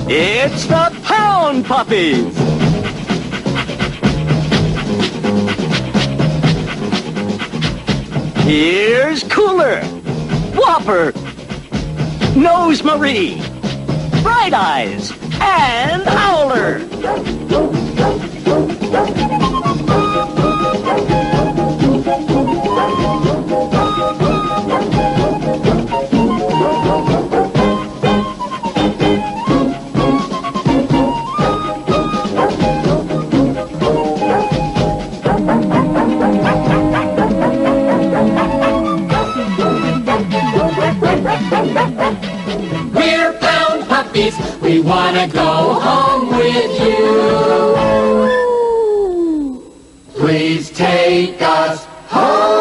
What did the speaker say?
It's the Pound Puppies! Here's Cooler, Whopper, Nose Marie, Bright Eyes, and Howler! We're Pound Puppies, we wanna go home with you. Please take us home.